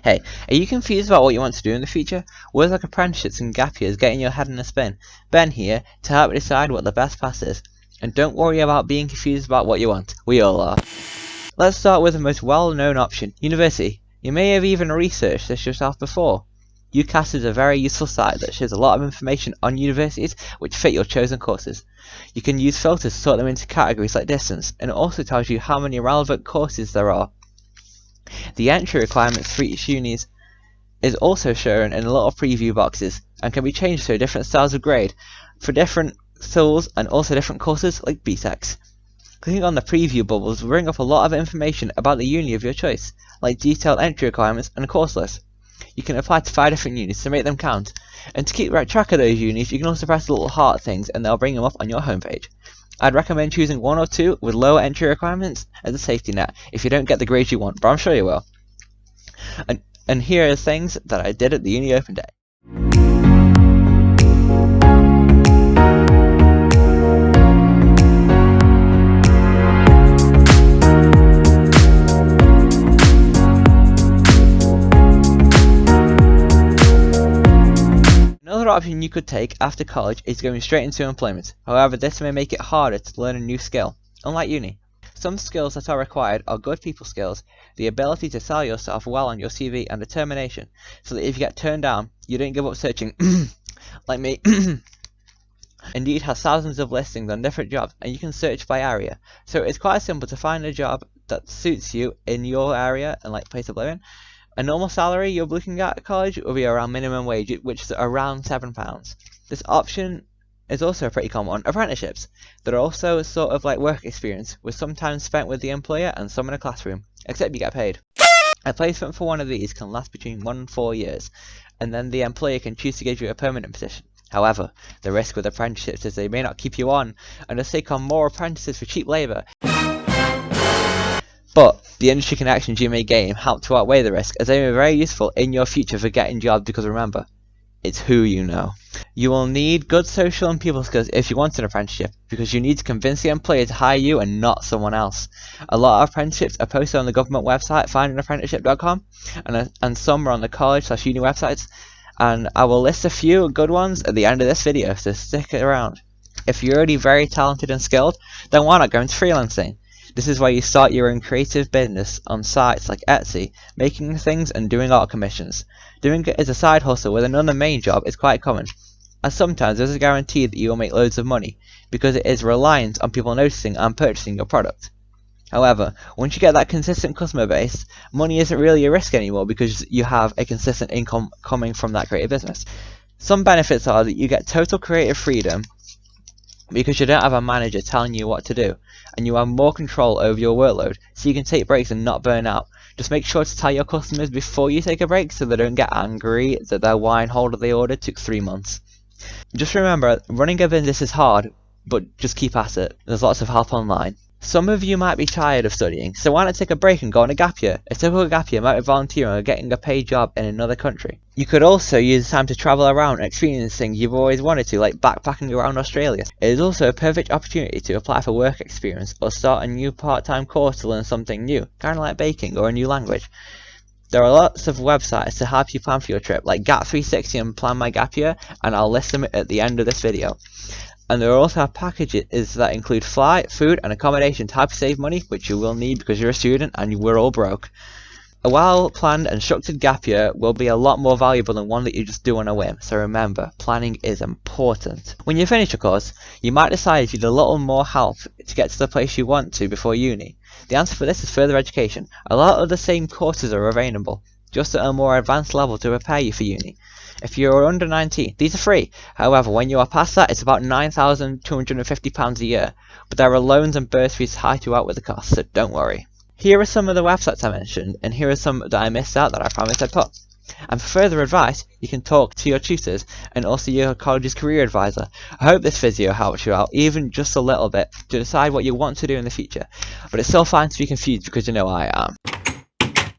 Hey, are you confused about what you want to do in the future? Words like apprenticeships and gap years getting your head in a spin. Ben here to help decide what the best path is. And don't worry about being confused about what you want. We all are. Let's start with the most well-known option, university. You may have even researched this yourself before. UCAS is a very useful site that shows a lot of information on universities which fit your chosen courses. You can use filters to sort them into categories like distance, and it also tells you how many relevant courses there are. The entry requirements for each unis is also shown in a lot of preview boxes and can be changed to different styles of grade for different schools and also different courses like BTECs. Clicking on the preview bubbles will bring up a lot of information about the uni of your choice, like detailed entry requirements and a course list. You can apply to 5 different unis to make them count, and to keep track of those unis you can also press the little heart things and they'll bring them up on your homepage. I'd recommend choosing 1 or 2 with lower entry requirements as a safety net if you don't get the grades you want, but I'm sure you will. And here are things that I did at the uni open day. Another option you could take after college is going straight into employment. However, this may make it harder to learn a new skill, unlike uni. Some skills that are required are good people skills, the ability to sell yourself well on your CV, and determination, so that if you get turned down, you don't give up searching like me. Indeed has thousands of listings on different jobs, and you can search by area, so it's quite simple to find a job that suits you in your area and like place of living. A normal salary you're looking at college will be around minimum wage, which is around £7. This option is also a pretty common one. Apprenticeships. They're also a sort of like work experience, with some time spent with the employer and some in a classroom, except you get paid. A placement for one of these can last between 1 and 4 years, and then the employer can choose to give you a permanent position. However, the risk with apprenticeships is they may not keep you on, and they'll take on more apprentices for cheap labour. But the industry connections you may gain help to outweigh the risk, as they are very useful in your future for getting jobs, because remember, it's who you know. You will need good social and people skills if you want an apprenticeship, because you need to convince the employer to hire you and not someone else. A lot of apprenticeships are posted on the government website findanapprenticeship.com, and some are on the college/uni websites, and I will list a few good ones at the end of this video, so stick around. If you're already very talented and skilled, then why not go into freelancing? This is where you start your own creative business on sites like Etsy, making things and doing art commissions. Doing it as a side hustle with another main job is quite common, as sometimes there's a guarantee that you will make loads of money, because it is reliant on people noticing and purchasing your product. However, once you get that consistent customer base, money isn't really a risk anymore because you have a consistent income coming from that creative business. Some benefits are that you get total creative freedom, because you don't have a manager telling you what to do, and you have more control over your workload, so you can take breaks and not burn out. Just make sure to tell your customers before you take a break so they don't get angry that their wine holder they ordered took 3 months. Just remember, running a business is hard, but just keep at it. There's lots of help online. Some of you might be tired of studying, so why not take a break and go on a gap year? A typical gap year might be volunteering or getting a paid job in another country. You could also use the time to travel around and experience things you've always wanted to, like backpacking around Australia. It is also a perfect opportunity to apply for work experience or start a new part-time course to learn something new, kind of like baking or a new language. There are lots of websites to help you plan for your trip, like Gap360 and Plan My Gap Year, and I'll list them at the end of this video. And there are also packages that include flight, food, and accommodation to help you save money, which you will need because you're a student and we're all broke. A well-planned and structured gap year will be a lot more valuable than one that you just do on a whim, so remember, planning is important. When you finish your course, you might decide you need a little more help to get to the place you want to before uni. The answer for this is further education. A lot of the same courses are available, just at a more advanced level to prepare you for uni. If you're under 19, these are free. However, when you are past that, it's about £9,250 a year. But there are loans and bursaries tied to out with the cost, so don't worry. Here are some of the websites I mentioned, and here are some that I missed out that I promised I'd put. And for further advice, you can talk to your tutors and also your college's career advisor. I hope this video helps you out, even just a little bit, to decide what you want to do in the future. But it's still fine to be confused because you know I am.